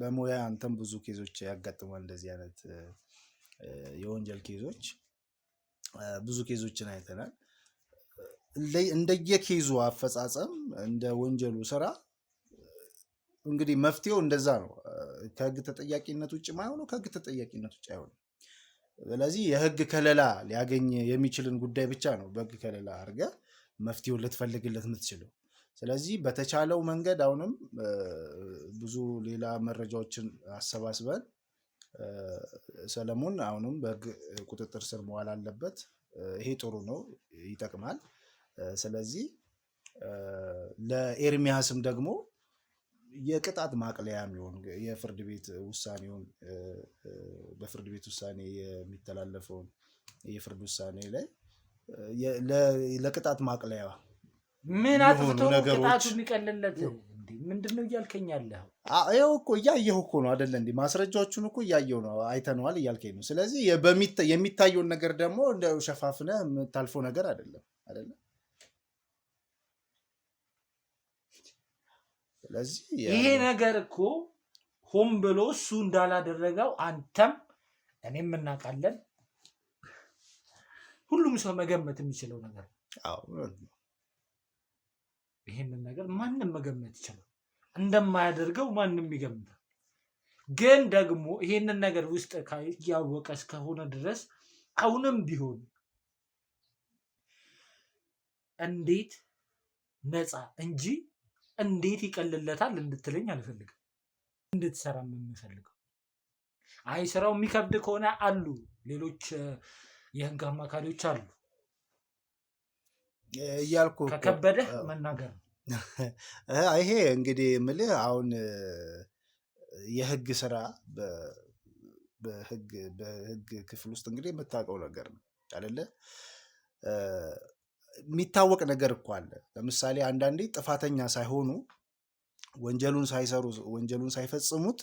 በሙያ አንተም ብዙ ኬዞች ያጋጥማል። እንደዚህ አይነት የወንጀል ኬዞች ብዙ ኬዞችን አይተናል። እንደየኬዙ አፈጻጸም እንደ ወንጀሉ ስራ እንግዲህ መፍትሄው እንደዛ ነው። ከህግ ተጠያቂነት ውጭ ማይሆነው ከህግ ተጠያቂነት ውጭ አይሆንም። ስለዚህ የህግ ከለላ ሊያገኝ የሚችልን ጉዳይ ብቻ ነው በህግ ከለላ አድርገህ መፍትሄውን ልትፈልግለት የምትችለው። ስለዚህ በተቻለው መንገድ አሁንም ብዙ ሌላ መረጃዎችን አሰባስበን ሰለሞን አሁንም በህግ ቁጥጥር ስር መዋል አለበት። ይሄ ጥሩ ነው፣ ይጠቅማል። ስለዚህ ለኤርሚያስም ደግሞ የቅጣት ማቅለያ የሚሆን የፍርድ ቤት ውሳኔውን በፍርድ ቤት ውሳኔ የሚተላለፈውን የፍርድ ውሳኔ ላይ ለቅጣት ማቅለያ ምን አጥፍቶ ቅጣቱ የሚቀልለት ምንድነው እያልከኝ ያለህ? ይኸው እኮ እያየሁ እኮ ነው አይደለ እንዴ? ማስረጃዎቹን እኮ እያየሁ ነው፣ አይተነዋል እያልከኝ ነው። ስለዚህ የሚታየውን ነገር ደግሞ እንደ ሸፋፍነህ የምታልፈው ነገር አይደለም አይደለ? ስለዚህ ይሄ ነገር እኮ ሆን ብሎ እሱ እንዳላደረገው አንተም እኔም እናውቃለን። ሁሉም ሰው መገመት የሚችለው ነገር ነው። ይሄንን ነገር ማንም መገመት ይችላል። እንደማያደርገው ማንም ይገምታል። ግን ደግሞ ይሄንን ነገር ውስጥ ያወቀ እስከሆነ ድረስ አሁንም ቢሆን እንዴት ነፃ እንጂ እንዴት ይቀልለታል እንድትለኝ አልፈልግም። እንድትሰራ የምፈልገው አይ ስራው የሚከብድ ከሆነ አሉ ሌሎች የህግ አማካሪዎች አሉ እያልኩ ከከበደ መናገር ነው። ይሄ እንግዲህ የምልህ አሁን የህግ ስራ በህግ ክፍል ውስጥ እንግዲህ የምታውቀው ነገር ነው አይደለ? የሚታወቅ ነገር እኮ አለ። ለምሳሌ አንዳንዴ ጥፋተኛ ሳይሆኑ ወንጀሉን ሳይሰሩ ወንጀሉን ሳይፈጽሙት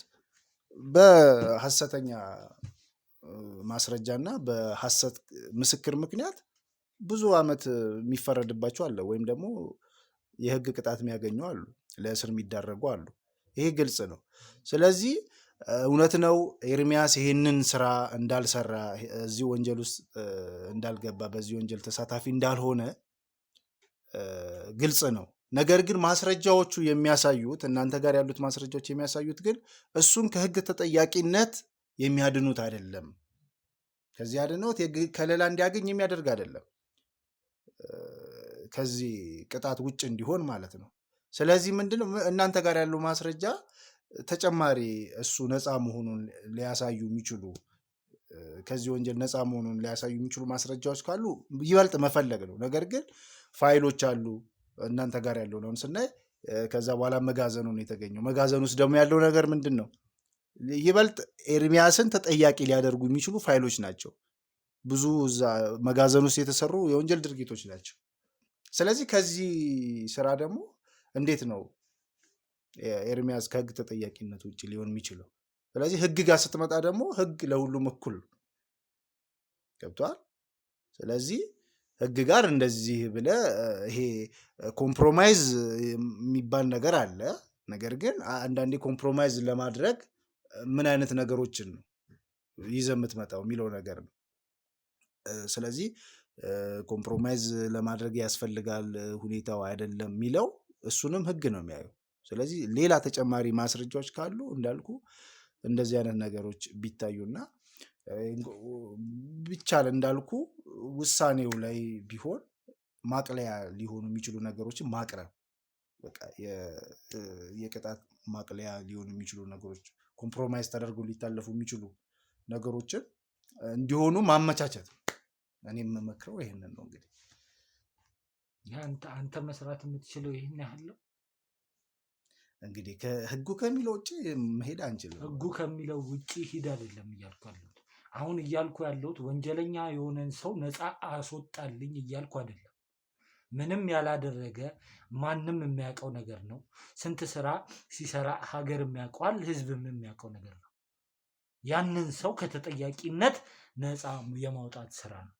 በሐሰተኛ ማስረጃና በሐሰት ምስክር ምክንያት ብዙ ዓመት የሚፈረድባቸው አለ፣ ወይም ደግሞ የህግ ቅጣት የሚያገኙ አሉ፣ ለእስር የሚዳረጉ አሉ። ይሄ ግልጽ ነው። ስለዚህ እውነት ነው ኤርሚያስ ይህንን ስራ እንዳልሰራ፣ እዚህ ወንጀል ውስጥ እንዳልገባ፣ በዚህ ወንጀል ተሳታፊ እንዳልሆነ ግልጽ ነው። ነገር ግን ማስረጃዎቹ የሚያሳዩት እናንተ ጋር ያሉት ማስረጃዎች የሚያሳዩት ግን እሱን ከህግ ተጠያቂነት የሚያድኑት አይደለም። ከዚህ አድነውት ከለላ እንዲያገኝ የሚያደርግ አይደለም። ከዚህ ቅጣት ውጭ እንዲሆን ማለት ነው። ስለዚህ ምንድነው እናንተ ጋር ያለው ማስረጃ ተጨማሪ እሱ ነፃ መሆኑን ሊያሳዩ የሚችሉ ከዚህ ወንጀል ነፃ መሆኑን ሊያሳዩ የሚችሉ ማስረጃዎች ካሉ ይበልጥ መፈለግ ነው። ነገር ግን ፋይሎች አሉ እናንተ ጋር ያለው ነው ስናይ፣ ከዛ በኋላ መጋዘኑ ነው የተገኘው። መጋዘኑ ውስጥ ደግሞ ያለው ነገር ምንድን ነው? ይበልጥ ኤርሚያስን ተጠያቂ ሊያደርጉ የሚችሉ ፋይሎች ናቸው። ብዙ እዛ መጋዘን ውስጥ የተሰሩ የወንጀል ድርጊቶች ናቸው። ስለዚህ ከዚህ ስራ ደግሞ እንዴት ነው ኤርሚያስ ከህግ ተጠያቂነት ውጭ ሊሆን የሚችለው? ስለዚህ ህግ ጋር ስትመጣ ደግሞ ህግ ለሁሉም እኩል ገብቷል። ስለዚህ ህግ ጋር እንደዚህ ብለ ይሄ ኮምፕሮማይዝ የሚባል ነገር አለ። ነገር ግን አንዳንዴ ኮምፕሮማይዝ ለማድረግ ምን አይነት ነገሮችን ነው ይዘህ የምትመጣው የሚለው ነገር ነው። ስለዚህ ኮምፕሮማይዝ ለማድረግ ያስፈልጋል ሁኔታው አይደለም የሚለው እሱንም ህግ ነው የሚያየው። ስለዚህ ሌላ ተጨማሪ ማስረጃዎች ካሉ እንዳልኩ እንደዚህ አይነት ነገሮች ቢታዩና ቢቻል እንዳልኩ ውሳኔው ላይ ቢሆን ማቅለያ ሊሆኑ የሚችሉ ነገሮችን ማቅረብ፣ በቃ የቅጣት ማቅለያ ሊሆኑ የሚችሉ ነገሮች ኮምፕሮማይዝ ተደርገው ሊታለፉ የሚችሉ ነገሮችን እንዲሆኑ ማመቻቸት። እኔ የምመክረው ይሄንን ነው። እንግዲህ አንተ መስራት የምትችለው ይሄን ያህል ነው። እንግዲህ ከህጉ ከሚለው ውጭ መሄድ አንችልም። ህጉ ከሚለው ውጭ ሂድ አይደለም እያልኩ ያለሁት። አሁን እያልኩ ያለሁት ወንጀለኛ የሆነን ሰው ነፃ አስወጣልኝ እያልኩ አይደለም። ምንም ያላደረገ ማንም የሚያውቀው ነገር ነው። ስንት ስራ ሲሰራ ሀገር የሚያውቀዋል፣ ህዝብም የሚያውቀው ነገር ነው። ያንን ሰው ከተጠያቂነት ነፃ የማውጣት ስራ ነው።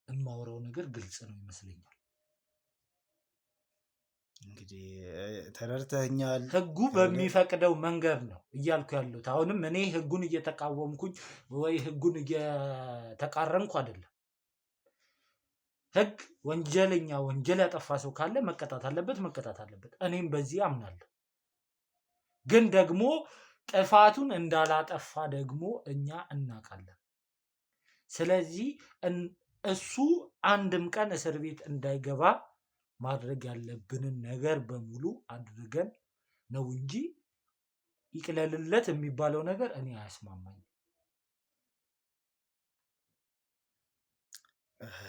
የማወራው ነገር ግልጽ ነው ይመስለኛል። እንግዲህ ተረድተኛል። ህጉ በሚፈቅደው መንገድ ነው እያልኩ ያለሁት። አሁንም እኔ ህጉን እየተቃወምኩኝ ወይ ህጉን እየተቃረንኩ አይደለም። ህግ ወንጀለኛ ወንጀል ያጠፋ ሰው ካለ መቀጣት አለበት፣ መቀጣት አለበት። እኔም በዚህ አምናለሁ። ግን ደግሞ ጥፋቱን እንዳላጠፋ ደግሞ እኛ እናውቃለን። ስለዚህ እሱ አንድም ቀን እስር ቤት እንዳይገባ ማድረግ ያለብንን ነገር በሙሉ አድርገን ነው እንጂ ይቅለልለት የሚባለው ነገር እኔ አያስማማኝም።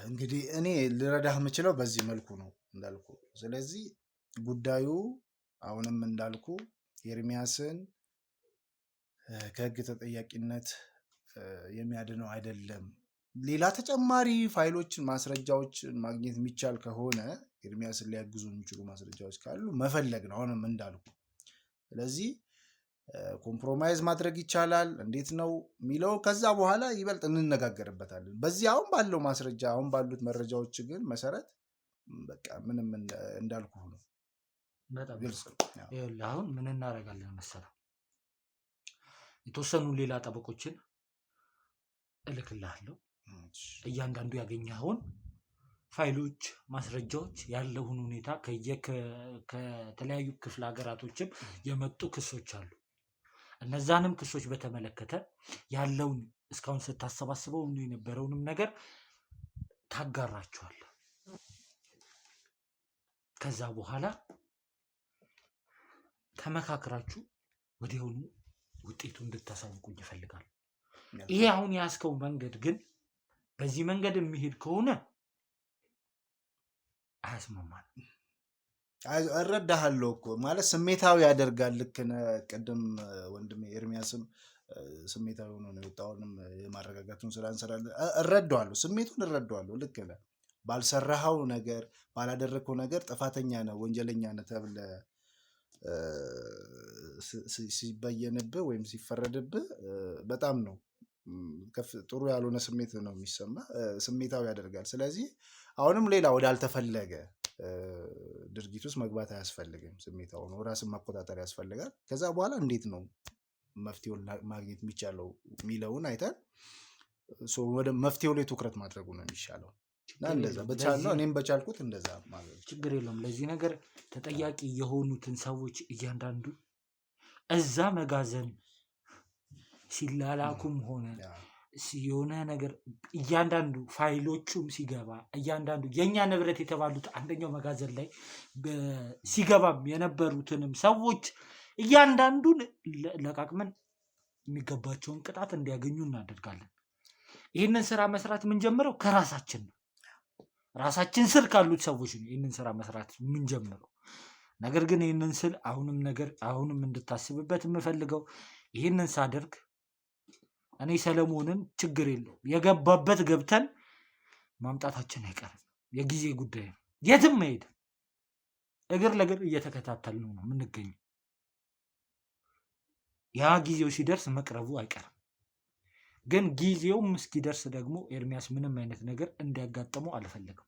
እንግዲህ እኔ ልረዳህ የምችለው በዚህ መልኩ ነው እንዳልኩ። ስለዚህ ጉዳዩ አሁንም እንዳልኩ ኤርሚያስን ከህግ ተጠያቂነት የሚያድነው አይደለም። ሌላ ተጨማሪ ፋይሎችን፣ ማስረጃዎችን ማግኘት የሚቻል ከሆነ ኤርሚያስን ሊያግዙ የሚችሉ ማስረጃዎች ካሉ መፈለግ ነው አሁንም እንዳልኩ። ስለዚህ ኮምፕሮማይዝ ማድረግ ይቻላል እንዴት ነው የሚለው ከዛ በኋላ ይበልጥ እንነጋገርበታለን። በዚህ አሁን ባለው ማስረጃ አሁን ባሉት መረጃዎች ግን መሰረት በቃ ምንም እንዳልኩ ነው። ግልጽ ነው። አሁን ምን እናደርጋለን መሰለህ? የተወሰኑ ሌላ ጠበቆችን እልክልሃለሁ። እያንዳንዱ ያገኘኸውን ፋይሎች፣ ማስረጃዎች፣ ያለውን ሁኔታ ከተለያዩ ክፍለ ሀገራቶችም የመጡ ክሶች አሉ። እነዛንም ክሶች በተመለከተ ያለውን እስካሁን ስታሰባስበው የነበረውንም ነገር ታጋራቸዋለህ። ከዛ በኋላ ተመካክራችሁ ወዲያውኑ ውጤቱ እንድታሳውቁኝ ይፈልጋል። ይሄ አሁን ያስከው መንገድ ግን በዚህ መንገድ የሚሄድ ከሆነ አያስማማንም። እረዳሃለሁ እኮ ማለት ስሜታዊ ያደርጋል። ልክ ነህ። ቅድም ወንድሜ ኤርሚያስም ስሜታዊ ሆኖ ነው የወጣውንም የማረጋጋቱን ስራ እንሰራለን። እረዳዋለሁ፣ ስሜቱን እረዳዋለሁ። ልክ ነህ። ባልሰራኸው ነገር ባላደረግከው ነገር ጥፋተኛ ነህ፣ ወንጀለኛ ነህ ተብለህ ሲበየንብህ ወይም ሲፈረድብህ በጣም ነው ጥሩ ያልሆነ ስሜት ነው የሚሰማ። ስሜታዊ ያደርጋል። ስለዚህ አሁንም ሌላ ወዳልተፈለገ ድርጊት ውስጥ መግባት አያስፈልግም። ስሜታዊ ሆኖ ራስን መቆጣጠር ያስፈልጋል። ከዛ በኋላ እንዴት ነው መፍትሄውን ማግኘት የሚቻለው የሚለውን አይተን ወደ መፍትሄው ላይ ትኩረት ማድረጉ ነው የሚሻለው። እና እንደዛ በቻልነው እኔም በቻልኩት እንደዛ ማለት ችግር የለውም። ለዚህ ነገር ተጠያቂ የሆኑትን ሰዎች እያንዳንዱ እዛ መጋዘን ሲላላኩም ሆነ የሆነ ነገር እያንዳንዱ ፋይሎቹም ሲገባ እያንዳንዱ የኛ ንብረት የተባሉት አንደኛው መጋዘን ላይ ሲገባም የነበሩትንም ሰዎች እያንዳንዱን ለቃቅመን የሚገባቸውን ቅጣት እንዲያገኙ እናደርጋለን። ይህንን ስራ መስራት የምንጀምረው ከራሳችን ነው። ራሳችን ስር ካሉት ሰዎች ነው ይህንን ስራ መስራት የምንጀምረው። ነገር ግን ይህንን ስል አሁንም እንድታስብበት የምፈልገው ይህንን ሳደርግ እኔ ሰለሞንን ችግር የለውም የገባበት ገብተን ማምጣታችን አይቀርም። የጊዜ ጉዳይ ነው። የትም መሄድ እግር ለእግር እየተከታተልን ነው የምንገኘው። ያ ጊዜው ሲደርስ መቅረቡ አይቀርም። ግን ጊዜውም እስኪደርስ ደግሞ ኤርሚያስ ምንም አይነት ነገር እንዲያጋጥመው አልፈለግም።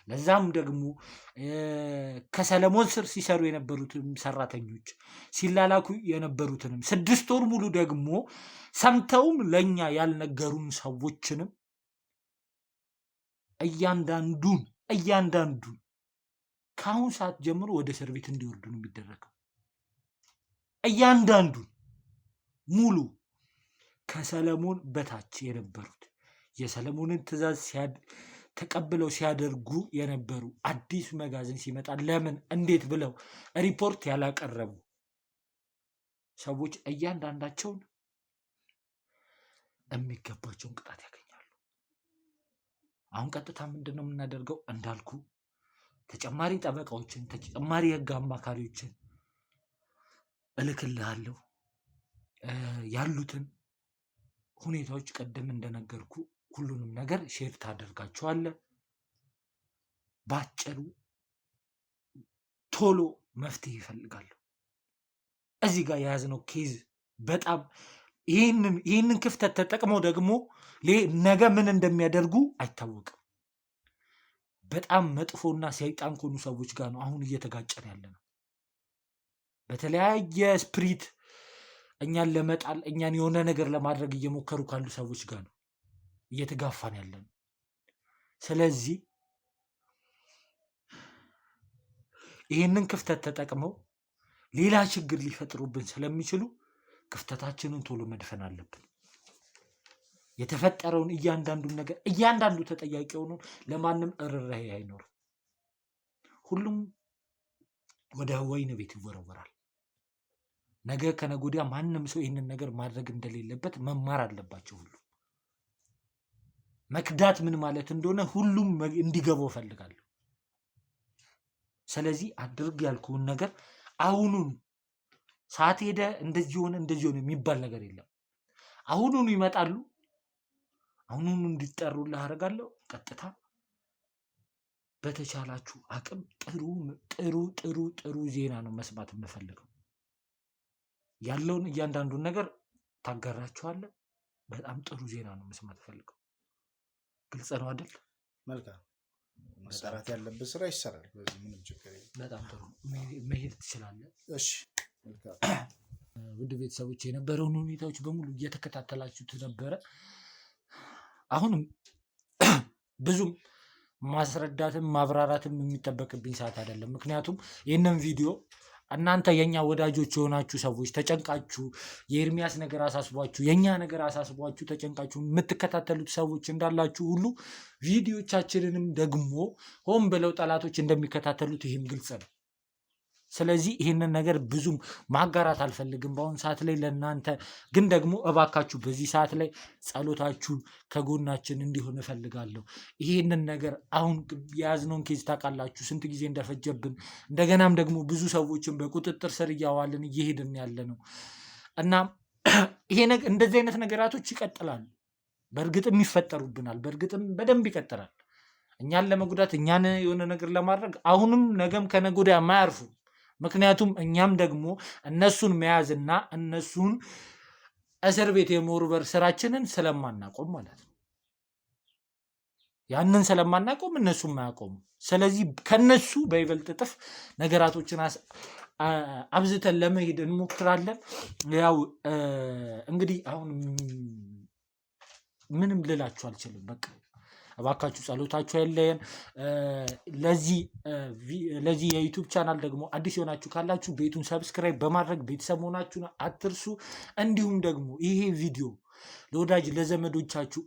ለዛም ደግሞ ከሰለሞን ስር ሲሰሩ የነበሩትን ሰራተኞች ሲላላኩ የነበሩትንም 6 ወር ሙሉ ደግሞ ሰምተውም ለኛ ያልነገሩን ሰዎችንም እያንዳንዱን ከአሁን ሰዓት ጀምሮ ወደ እስር ቤት እንዲወርዱ ነው የሚደረገው። እያንዳንዱን ሙሉ ከሰለሞን በታች የነበሩት የሰለሞንን ትዕዛዝ ተቀብለው ሲያደርጉ የነበሩ አዲስ መጋዘን ሲመጣ ለምን እንዴት ብለው ሪፖርት ያላቀረቡ ሰዎች እያንዳንዳቸውን የሚገባቸውን ቅጣት ያገኛሉ። አሁን ቀጥታ ምንድን ነው የምናደርገው? እንዳልኩ ተጨማሪ ጠበቃዎችን ተጨማሪ የህግ አማካሪዎችን እልክልሃለሁ። ያሉትን ሁኔታዎች ቀደም እንደነገርኩ ሁሉንም ነገር ሼር ታደርጋቸዋለህ። ባጭሩ ቶሎ መፍትሄ ይፈልጋሉ። እዚህ ጋር የያዝነው ኬዝ በጣም ይህንን ክፍተት ተጠቅመው ደግሞ ነገ ምን እንደሚያደርጉ አይታወቅም። በጣም መጥፎና ሰይጣን ከሆኑ ሰዎች ጋር ነው አሁን እየተጋጨን ያለ ነው። በተለያየ ስፕሪት እኛን ለመጣል እኛን የሆነ ነገር ለማድረግ እየሞከሩ ካሉ ሰዎች ጋር ነው እየተጋፋን ያለ ነው። ስለዚህ ይህንን ክፍተት ተጠቅመው ሌላ ችግር ሊፈጥሩብን ስለሚችሉ ክፍተታችንን ቶሎ መድፈን አለብን። የተፈጠረውን እያንዳንዱን ነገር እያንዳንዱ ተጠያቂ ሆኖ ለማንም ርህራሄ አይኖርም። ሁሉም ወደ ወይን ቤት ይወረወራል። ነገ ከነገ ወዲያ ማንም ሰው ይህንን ነገር ማድረግ እንደሌለበት መማር አለባቸው። ሁሉ መክዳት ምን ማለት እንደሆነ ሁሉም እንዲገባው እፈልጋለሁ። ስለዚህ አድርግ ያልኩህን ነገር አሁኑን ሰዓት ሄደ እንደዚህ ሆነ የሚባል ነገር የለም። አሁኑኑ ይመጣሉ። አሁኑኑ እንዲጠሩልህ አደርጋለሁ። ቀጥታ በተቻላችሁ አቅም ጥሩ ዜና ነው መስማት የምፈልገው። ያለውን እያንዳንዱን ነገር ታጋራችኋለህ። በጣም ጥሩ ዜና ነው መስማት ፈልገው። ግልጽ ነው አይደል? መልካም። መሰራት ያለበት ስራ ይሰራል። በዚህ ምንም ችግር የለም። በጣም ጥሩ። መሄድ ትችላለህ። እሺ፣ መልካም። ውድ ቤተሰቦች የነበረውን ሁኔታዎች በሙሉ እየተከታተላችሁት ነበረ። አሁንም ብዙም ማስረዳትም ማብራራትም የሚጠበቅብኝ ሰዓት አይደለም። ምክንያቱም ይህንን ቪዲዮ እናንተ የኛ ወዳጆች የሆናችሁ ሰዎች ተጨንቃችሁ የኤርሚያስ ነገር አሳስቧችሁ የኛ ነገር አሳስቧችሁ ተጨንቃችሁ የምትከታተሉት ሰዎች እንዳላችሁ ሁሉ ቪዲዮቻችንንም ደግሞ ሆን ብለው ጠላቶች እንደሚከታተሉት ይህም ግልጽ ነው። ስለዚህ ይህንን ነገር ብዙም ማጋራት አልፈልግም በአሁን ሰዓት ላይ ለእናንተ። ግን ደግሞ እባካችሁ በዚህ ሰዓት ላይ ጸሎታችሁ ከጎናችን እንዲሆን እፈልጋለሁ። ይህንን ነገር አሁን የያዝነውን ኬዝ ታውቃላችሁ ስንት ጊዜ እንደፈጀብን፣ እንደገናም ደግሞ ብዙ ሰዎችን በቁጥጥር ስር እያዋልን እየሄድን ያለ ነው እና ይሄ እንደዚህ አይነት ነገራቶች ይቀጥላሉ። በእርግጥም ይፈጠሩብናል። በእርግጥም በደንብ ይቀጥላል። እኛን ለመጉዳት እኛን የሆነ ነገር ለማድረግ አሁንም ነገም ከነገ ወዲያ የማያርፉ። ምክንያቱም እኛም ደግሞ እነሱን መያዝና እነሱን እስር ቤት የመወርወር ስራችንን ስለማናቆም ማለት ነው። ያንን ስለማናቆም እነሱም አያቆሙ። ስለዚህ ከነሱ በይበልጥ እጥፍ ነገራቶችን አብዝተን ለመሄድ እንሞክራለን። ያው እንግዲህ አሁን ምንም ልላችሁ አልችልም። በቃ እባካችሁ ጸሎታችሁ አይለየን። ለዚህ የዩቲዩብ ቻናል ደግሞ አዲስ የሆናችሁ ካላችሁ ቤቱን ሰብስክራይብ በማድረግ ቤተሰብ መሆናችሁን አትርሱ። እንዲሁም ደግሞ ይሄ ቪዲዮ ለወዳጅ ለዘመዶቻችሁ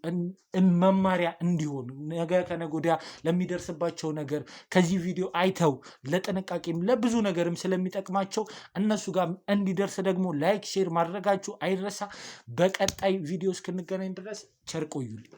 መማሪያ እንዲሆን ነገ ከነገ ወዲያ ለሚደርስባቸው ነገር ከዚህ ቪዲዮ አይተው ለጥንቃቄም ለብዙ ነገርም ስለሚጠቅማቸው እነሱ ጋር እንዲደርስ ደግሞ ላይክ ሼር ማድረጋችሁ አይረሳ። በቀጣይ ቪዲዮ እስክንገናኝ ድረስ ቸር ቆዩልኝ።